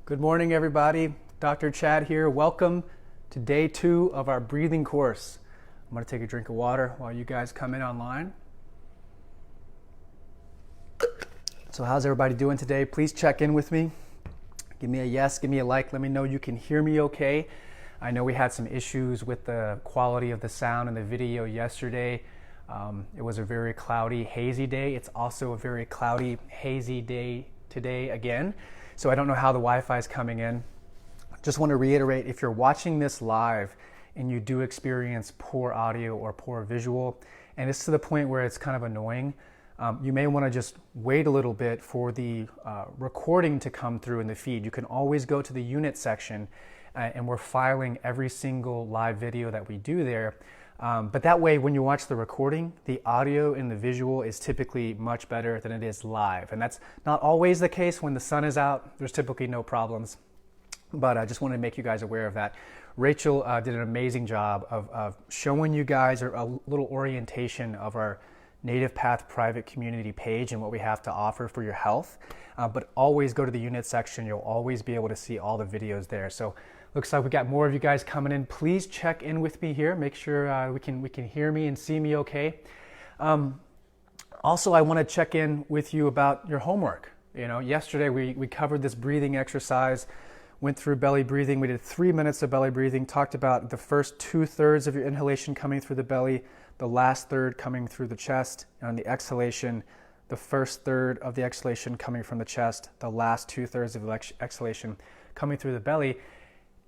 Good morning, everybody. Dr. Chad here. Welcome to day 2 of our breathing course. I'm going to take a drink of water while you guys come in online. So how's everybody doing today? Please check in with me. Give me a yes, give me a like. Let me know you can hear me okay. I know we had some issues with the quality of the sound in the video yesterday. It was a very cloudy, hazy day. It's also a very cloudy, hazy day today again. So I don't know how the Wi-Fi is coming in. Just want to reiterate, if you're watching this live and you do experience poor audio or poor visual, and it's to the point where it's kind of annoying, you may want to just wait a little bit for the recording to come through in the feed. You can always go to the unit section, and we're filing every single live video that we do there. But that way, when you watch the recording, the audio and the visual is typically much better than it is live. And that's not always the case. When the sun is out, there's typically no problems. But I just wanted to make you guys aware of that. Rachel did an amazing job of showing you guys a little orientation of our Native Path private community page and what we have to offer for your health. But always go to the unit section. You'll always be able to see all the videos there. So looks like we got more of you guys coming in. Please check in with me here. Make sure we can hear me and see me okay. Also, I want to check in with you about your homework. You know, yesterday we covered this breathing exercise, went through belly breathing. We did 3 minutes of belly breathing, talked about the first 2/3 of your inhalation coming through the belly, the last third coming through the chest, and on the exhalation, the first third of the exhalation coming from the chest, the last 2/3 of the exhalation coming through the belly.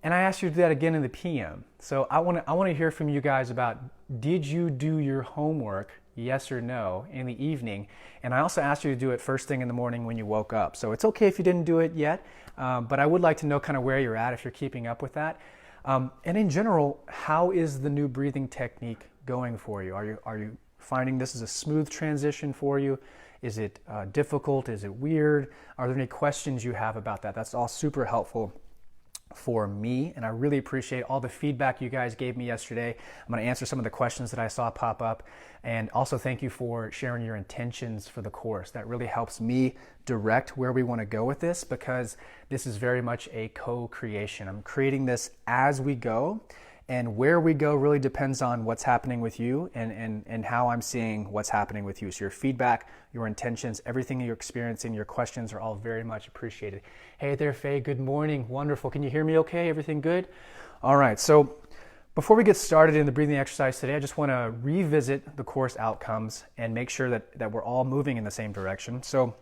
And I asked you to do that again in the PM. So I want to hear from you guys about, did you do your homework, yes or no, in the evening? And I also asked you to do it first thing in the morning when you woke up. So it's okay if you didn't do it yet, but I would like to know kind of where you're at if you're keeping up with that. And in general, how is the new breathing technique going for you? Are you finding this is a smooth transition for you? Is it difficult? Is it weird? Are there any questions you have about that? That's all super helpful for me, and I really appreciate all the feedback you guys gave me yesterday. I'm going to answer some of the questions that I saw pop up, and also thank you for sharing your intentions for the course. That really helps me direct where we want to go with this, because this is very much a co-creation. I'm creating this as we go, and where we go really depends on what's happening with you and how I'm seeing what's happening with you. So your feedback, your intentions, everything you're experiencing, your questions are all very much appreciated. Hey there, Faye. Good morning. Wonderful. Can you hear me okay? Everything good? All right. So before we get started in the breathing exercise today, I just want to revisit the course outcomes and make sure that we're all moving in the same direction. So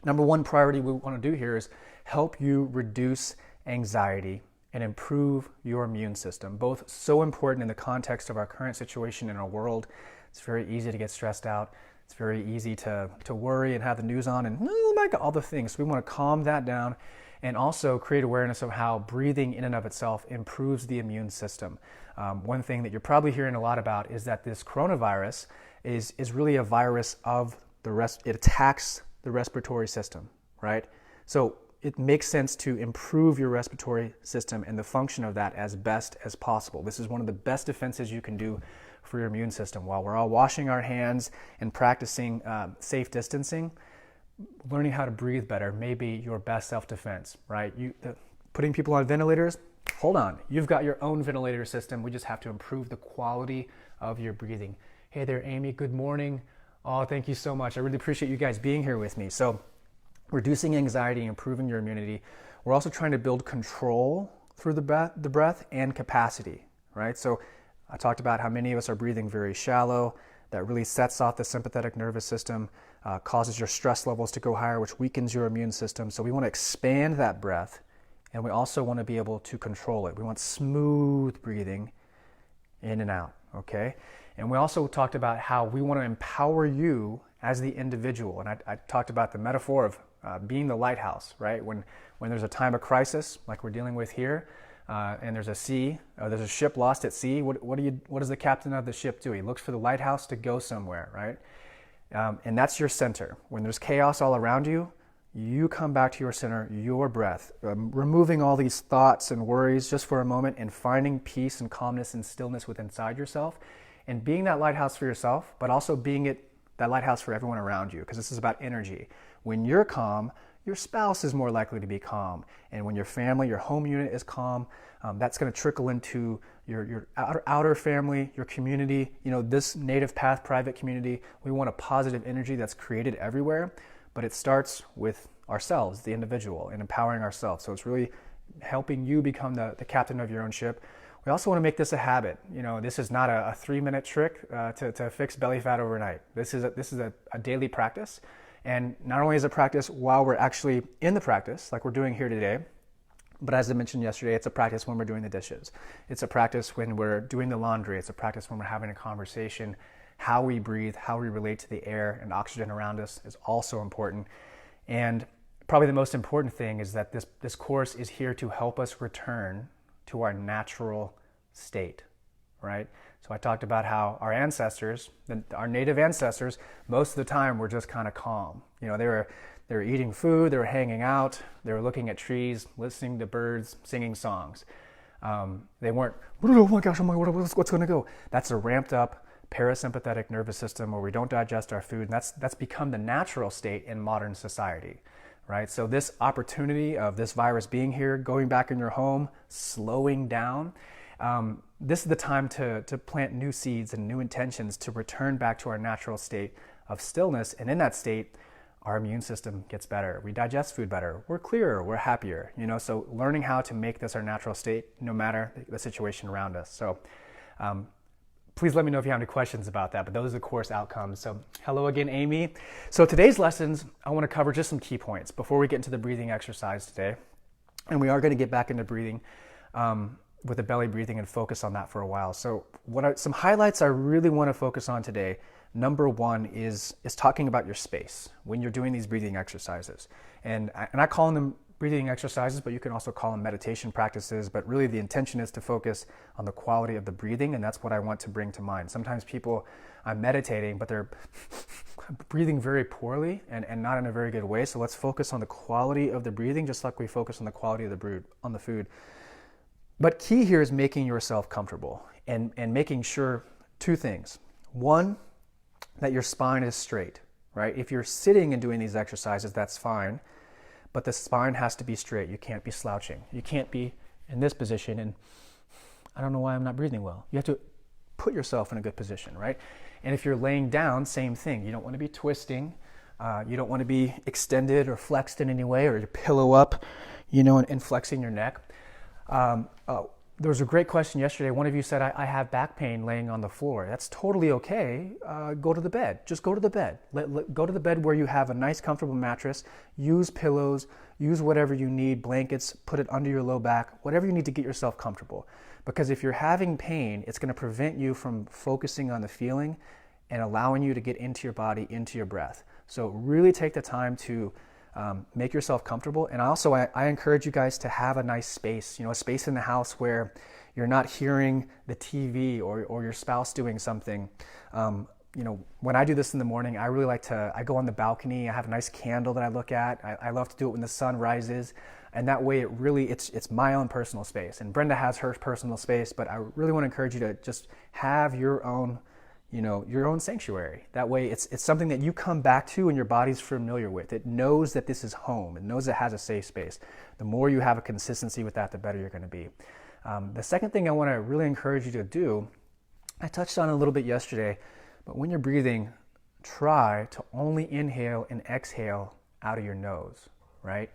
number one priority we want to do here is help you reduce anxiety and improve your immune system. Both so important in the context of our current situation in our world. It's very easy to get stressed out. It's very easy to worry and have the news on and oh my God, all the things. So we want to calm that down and also create awareness of how breathing in and of itself improves the immune system. One thing that you're probably hearing a lot about is that this coronavirus is really a virus of it attacks the respiratory system, right? So it makes sense to improve your respiratory system and the function of that as best as possible. This is one of the best defenses you can do for your immune system. While we're all washing our hands and practicing safe distancing, learning how to breathe better may be your best self-defense, right? Putting people on ventilators, hold on. You've got your own ventilator system. We just have to improve the quality of your breathing. Hey there, Amy. Good morning. Oh, thank you so much. I really appreciate you guys being here with me. So reducing anxiety, improving your immunity. We're also trying to build control through the breath and capacity, right? So I talked about how many of us are breathing very shallow. That really sets off the sympathetic nervous system, causes your stress levels to go higher, which weakens your immune system. So we want to expand that breath, and we also want to be able to control it. We want smooth breathing in and out, okay? And we also talked about how we want to empower you as the individual. And I talked about the metaphor of being the lighthouse, right? When there's a time of crisis, like we're dealing with here, and there's a ship lost at sea, what does the captain of the ship do? He looks for the lighthouse to go somewhere, right? And that's your center. When there's chaos all around you, you come back to your center, your breath, removing all these thoughts and worries just for a moment and finding peace and calmness and stillness within inside yourself, and being that lighthouse for yourself, but also being that lighthouse for everyone around you, because this is about energy. When you're calm, your spouse is more likely to be calm. And when your family, your home unit is calm, that's going to trickle into your outer family, your community. This native path private community, we want a positive energy that's created everywhere, but it starts with ourselves, the individual, and empowering ourselves. So it's really helping you become the captain of your own ship. We also want to make this a habit. This is not a 3-minute trick to fix belly fat overnight. This is a daily practice. And not only is it practice while we're actually in the practice, like we're doing here today, but as I mentioned yesterday, it's a practice when we're doing the dishes. It's a practice when we're doing the laundry. It's a practice when we're having a conversation. How we breathe, how we relate to the air and oxygen around us is also important. And probably the most important thing is that this course is here to help us return to our natural state, right? So I talked about how our ancestors, our native ancestors, most of the time were just kind of calm. They were eating food, they were hanging out, they were looking at trees, listening to birds, singing songs. They weren't, oh my gosh, what's going to go? That's a ramped up parasympathetic nervous system where we don't digest our food, and that's become the natural state in modern society, right? So this opportunity of this virus being here, going back in your home, slowing down, this is the time to plant new seeds and new intentions to return back to our natural state of stillness. And in that state, our immune system gets better. We digest food better. We're clearer. We're happier. So learning how to make this our natural state, no matter the situation around us. So please let me know if you have any questions about that. But those are the course outcomes. So hello again, Amy. So today's lessons, I want to cover just some key points before we get into the breathing exercise today. And we are going to get back into breathing with the belly breathing and focus on that for a while. So some highlights I really want to focus on today. Number one is talking about your space when you're doing these breathing exercises. And I call them breathing exercises, but you can also call them meditation practices. But really the intention is to focus on the quality of the breathing, and that's what I want to bring to mind. Sometimes people are meditating, but they're breathing very poorly and not in a very good way. So let's focus on the quality of the breathing, just like we focus on the quality of the food. But key here is making yourself comfortable and making sure two things. One, that your spine is straight, right? If you're sitting and doing these exercises, that's fine, but the spine has to be straight. You can't be slouching. You can't be in this position and I don't know why I'm not breathing well. You have to put yourself in a good position, right? And if you're laying down, same thing. You don't want to be twisting. You don't want to be extended or flexed in any way, or your pillow up, and flexing your neck. There was a great question yesterday. One of you said, I have back pain laying on the floor. That's totally okay. Go to the bed. Just go to the bed. Go to the bed where you have a nice, comfortable mattress. Use pillows. Use whatever you need, blankets. Put it under your low back. Whatever you need to get yourself comfortable. Because if you're having pain, it's going to prevent you from focusing on the feeling and allowing you to get into your body, into your breath. So really take the time to make yourself comfortable. And also, I encourage you guys to have a nice space, a space in the house where you're not hearing the TV or your spouse doing something. When I do this in the morning, I really I go on the balcony. I have a nice candle that I look at. I love to do it when the sun rises. And that way it's my own personal space. And Brenda has her personal space, but I really want to encourage you to just have your own sanctuary. That way it's something that you come back to and your body's familiar with. It knows that this is home. It knows it has a safe space. The more you have a consistency with that, the better you're going to be. The second thing I want to really encourage you to do, I touched on it a little bit yesterday, but when you're breathing, try to only inhale and exhale out of your nose, right?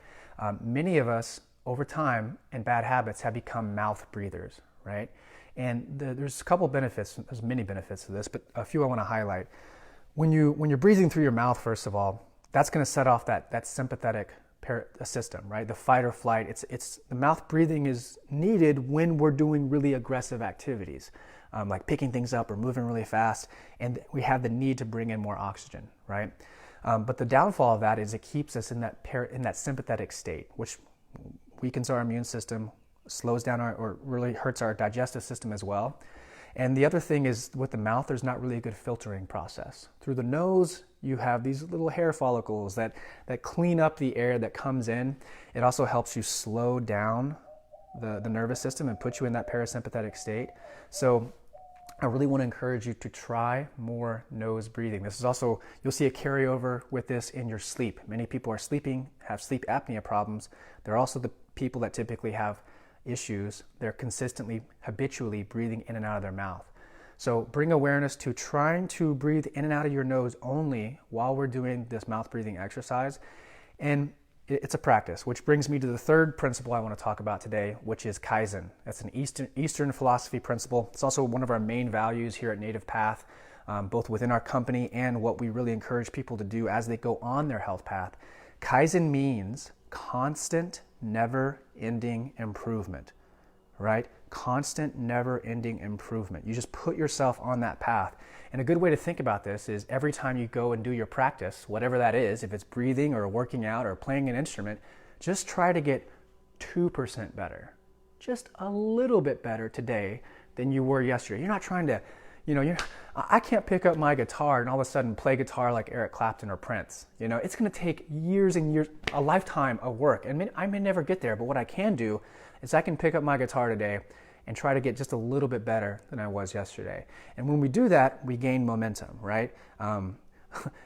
Many of us over time and bad habits have become mouth breathers, right? And there's a couple benefits. There's many benefits to this, but a few I want to highlight. When you're breathing through your mouth, first of all, that's going to set off that sympathetic system, right? The fight or flight. It's the mouth breathing is needed when we're doing really aggressive activities, like picking things up or moving really fast, and we have the need to bring in more oxygen, right? But the downfall of that is it keeps us in that sympathetic state, which weakens our immune system, slows down or really hurts our digestive system as well. And the other thing is with the mouth, there's not really a good filtering process. Through the nose, you have these little hair follicles that clean up the air that comes in. It also helps you slow down the nervous system and put you in that parasympathetic state. So I really want to encourage you to try more nose breathing. This is also, you'll see a carryover with this in your sleep. Many people are sleeping, have sleep apnea problems. They're also the people that typically have issues. They're consistently, habitually breathing in and out of their mouth. So bring awareness to trying to breathe in and out of your nose only while we're doing this mouth breathing exercise. And it's a practice, which brings me to the third principle I want to talk about today, which is Kaizen. That's an Eastern philosophy principle. It's also one of our main values here at Native Path, both within our company and what we really encourage people to do as they go on their health path. Kaizen means constant, never-ending improvement, right? Constant, never-ending improvement. You just put yourself on that path. And a good way to think about this is every time you go and do your practice, whatever that is, if it's breathing or working out or playing an instrument, just try to get 2% better. Just a little bit better today than you were yesterday. You're not trying to, I can't pick up my guitar and all of a sudden play guitar like Eric Clapton or Prince. It's going to take years and years, a lifetime of work. And I may never get there, but what I can do is I can pick up my guitar today and try to get just a little bit better than I was yesterday. And when we do that, we gain momentum, right?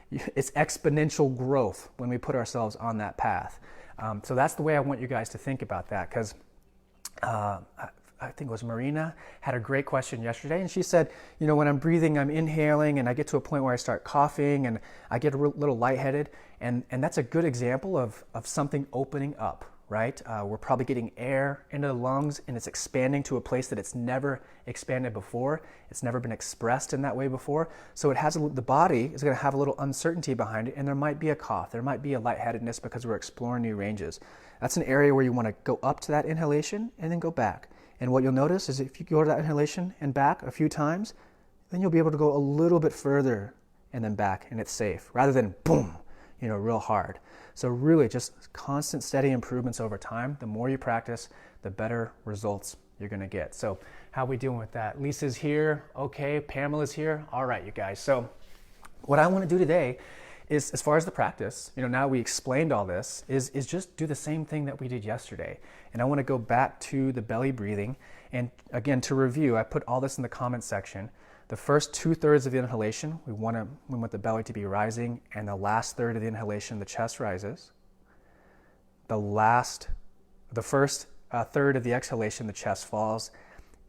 It's exponential growth when we put ourselves on that path. So that's the way I want you guys to think about that, because I think it was Marina had a great question yesterday, and she said, when I'm breathing, I'm inhaling, and I get to a point where I start coughing, and I get a little lightheaded, and that's a good example of something opening up. Right? We're probably getting air into the lungs and it's expanding to a place that it's never expanded before. It's never been expressed in that way before. So the body is going to have a little uncertainty behind it, and there might be a cough. There might be a lightheadedness because we're exploring new ranges. That's an area where you want to go up to that inhalation and then go back. And what you'll notice is if you go to that inhalation and back a few times, then you'll be able to go a little bit further and then back, and it's safe, rather than boom, real hard. So really just constant, steady improvements over time. The more you practice, the better results you're going to get. So how are we doing with that? Lisa's here. Okay. Pamela's here. All right, you guys. So what I want to do today is, as far as the practice, now we explained all this, is just do the same thing that we did yesterday. And I want to go back to the belly breathing. And again, to review, I put all this in the comment section. The first 2/3 of the inhalation, we want the belly to be rising, and the last third of the inhalation, the chest rises. The first third of the exhalation, the chest falls,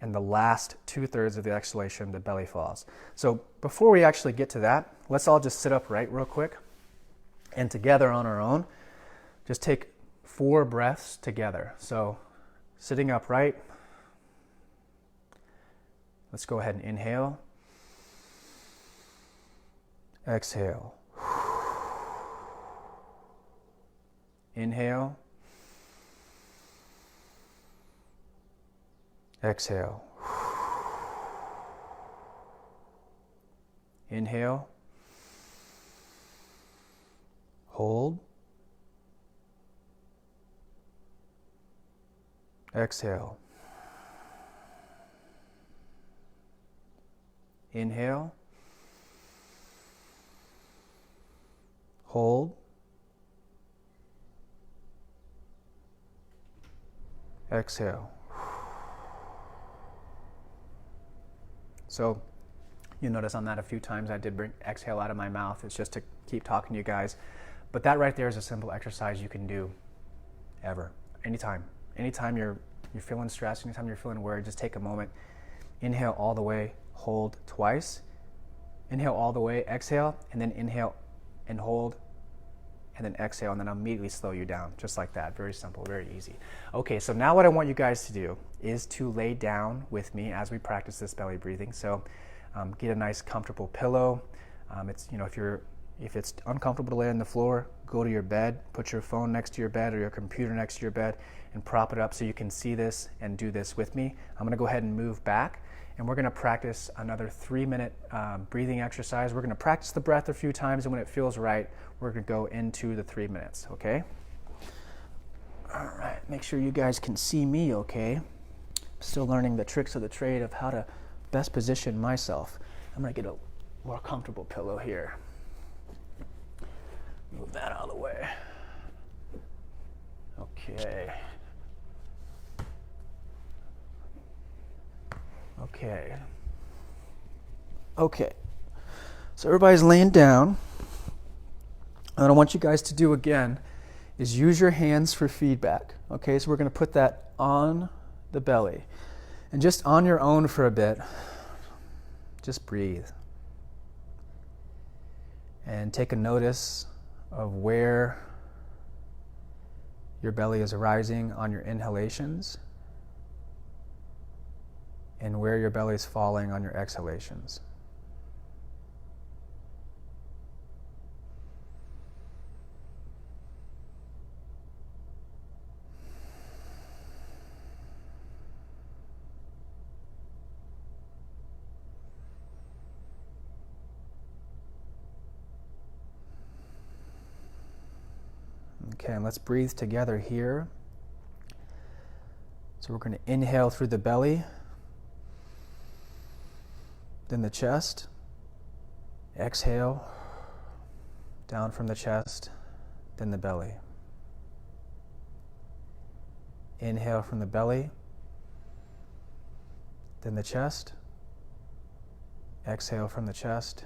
and the last 2/3 of the exhalation, the belly falls. So before we actually get to that, let's all just sit upright real quick, and together on our own, just take 4 breaths together. So sitting upright, let's go ahead and inhale. Exhale. Inhale. Exhale. Inhale. Hold. Exhale. Inhale. Hold. Exhale. So you notice on that a few times I did bring exhale out of my mouth. It's just to keep talking to you guys. But that right there is a simple exercise you can do ever, anytime. Anytime you're feeling stressed, anytime you're feeling worried, just take a moment. Inhale all the way, hold twice. Inhale all the way, exhale, and then inhale and hold, and then exhale, and then I'll immediately slow you down, just like that. Very simple, very easy. Okay, so now what I want you guys to do is to lay down with me as we practice this belly breathing. So get a nice comfortable pillow. If it's uncomfortable to lay on the floor, go to your bed, put your phone next to your bed or your computer next to your bed, and prop it up so you can see this and do this with me. I'm gonna go ahead and move back, and we're gonna practice another 3-minute breathing exercise. We're gonna practice the breath a few times, and when it feels right, we're gonna go into the 3 minutes, okay? All right, make sure you guys can see me okay. I'm still learning the tricks of the trade of how to best position myself. I'm gonna get a more comfortable pillow here. Move that out of the way. Okay. Okay. Okay, so everybody's laying down. And what I want you guys to do again is use your hands for feedback. Okay, so we're going to put that on the belly. And just on your own for a bit, just breathe. And take a notice of where your belly is rising on your inhalations and where your belly is falling on your exhalations. Okay, and let's breathe together here. So we're going to inhale through the belly, then the chest. Exhale, down from the chest, then the belly. Inhale from the belly, then the chest. Exhale from the chest,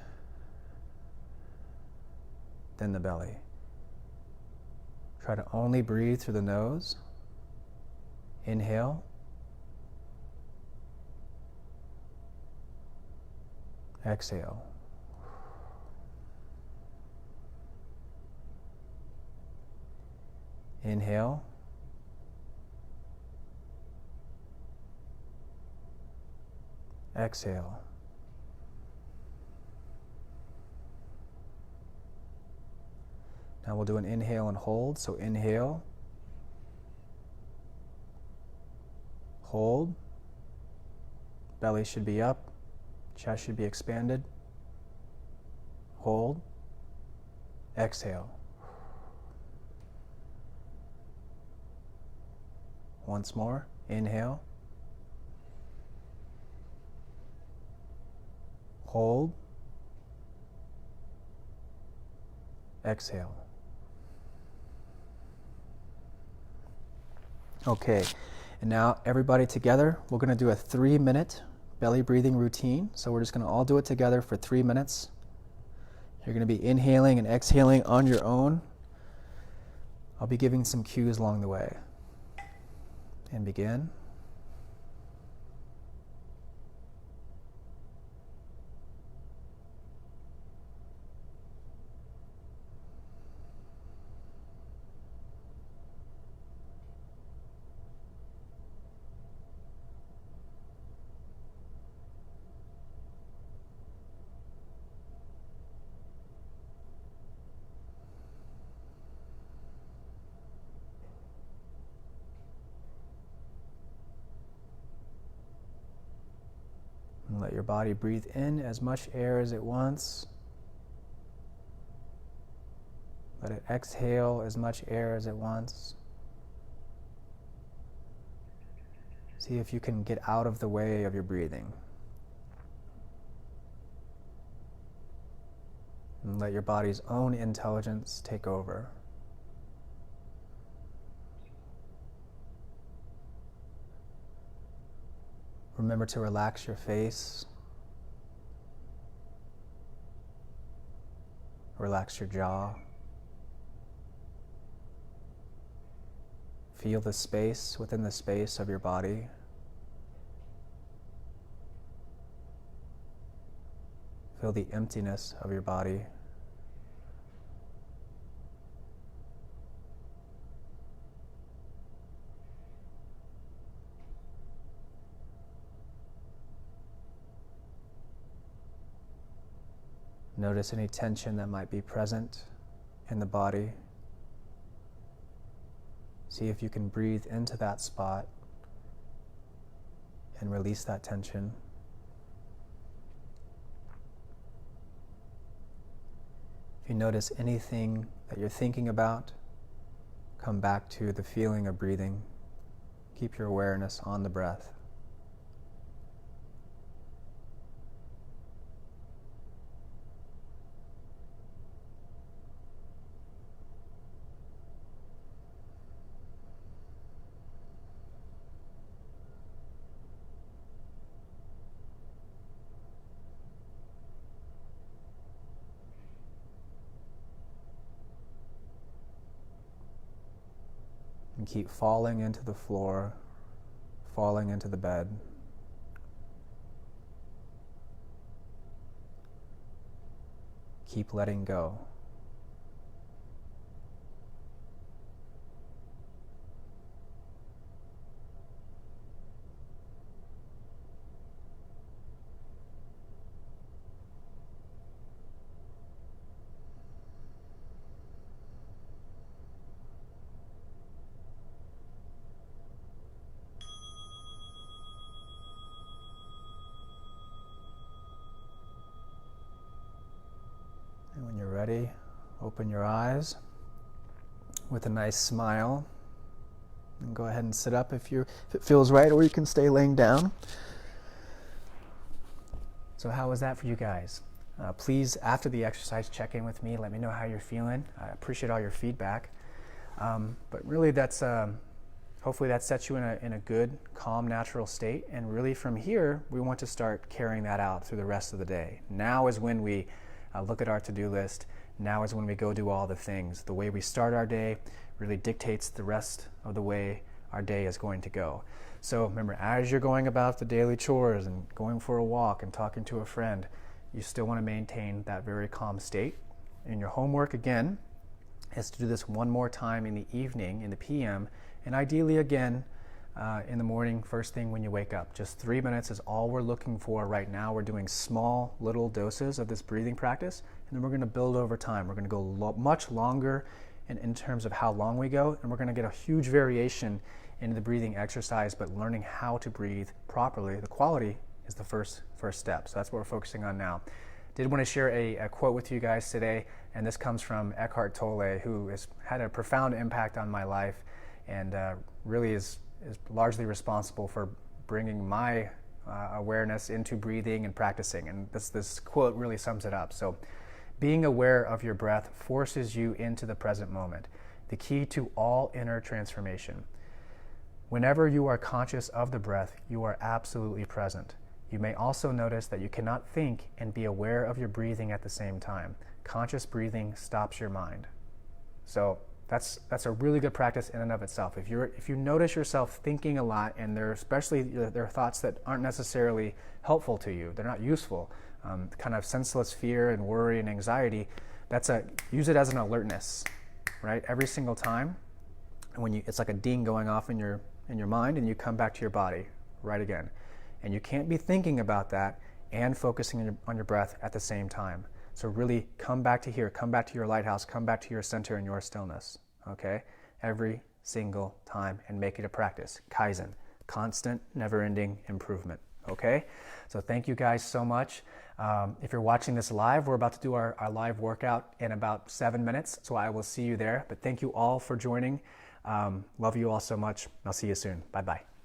then the belly. Try to only breathe through the nose. Inhale. Exhale. Inhale. Exhale. Now we'll do an inhale and hold. So inhale, hold, belly should be up, chest should be expanded, hold, exhale. Once more, inhale, hold, exhale. Okay, and now everybody together, we're going to do a 3-minute belly breathing routine. So we're just going to all do it together for 3 minutes. You're going to be inhaling and exhaling on your own. I'll be giving some cues along the way. And begin. And let your body breathe in as much air as it wants. Let it exhale as much air as it wants. See if you can get out of the way of your breathing. And let your body's own intelligence take over. Remember to relax your face. Relax your jaw. Feel the space within the space of your body. Feel the emptiness of your body. Notice any tension that might be present in the body. See if you can breathe into that spot and release that tension. If you notice anything that you're thinking about, come back to the feeling of breathing. Keep your awareness on the breath. and keep falling into the floor, falling into the bed. Keep letting go. And when you're ready, open your eyes with a nice smile. And go ahead and sit up if it feels right, or you can stay laying down. So how was that for you guys? Please, after the exercise, check in with me. Let me know how you're feeling. I appreciate all your feedback. But really, that's hopefully that sets you in a good, calm, natural state. And really, from here, we want to start carrying that out through the rest of the day. Now is when we look at our to-do list. Now is when we go do all the things. The way we start our day really dictates the rest of the way our day is going to go. So remember, as you're going about the daily chores and going for a walk and talking to a friend, you still want to maintain that very calm state. And your homework, again, is to do this one more time in the evening, in the PM, and ideally again in the morning, first thing when you wake up. Just 3 minutes is all we're looking for right now. We're doing small little doses of this breathing practice, and then we're going to build over time. We're going to go much longer in terms of how long we go, and we're going to get a huge variation in the breathing exercise, but learning how to breathe properly, the quality, is the first step. So that's what we're focusing on now. Did want to share a quote with you guys today, and this comes from Eckhart Tolle, who has had a profound impact on my life and really is largely responsible for bringing my awareness into breathing and practicing. And this quote really sums it up. So, being aware of your breath forces you into the present moment, the key to all inner transformation. Whenever you are conscious of the breath, you are absolutely present. You may also notice that you cannot think and be aware of your breathing at the same time. Conscious breathing stops your mind. So that's a really good practice in and of itself. If you notice yourself thinking a lot, and there are thoughts that aren't necessarily helpful to you, they're not useful, kind of senseless fear and worry and anxiety, use it as an alertness, right? Every single time, and it's like a ding going off in your mind, and you come back to your body, right again. And you can't be thinking about that and focusing on your breath at the same time. So really come back to here, come back to your lighthouse, come back to your center and your stillness, okay? Every single time, and make it a practice. Kaizen, constant, never-ending improvement, okay? So thank you guys so much. If you're watching this live, we're about to do our live workout in about 7 minutes, so I will see you there. But thank you all for joining. Love you all so much. I'll see you soon. Bye-bye.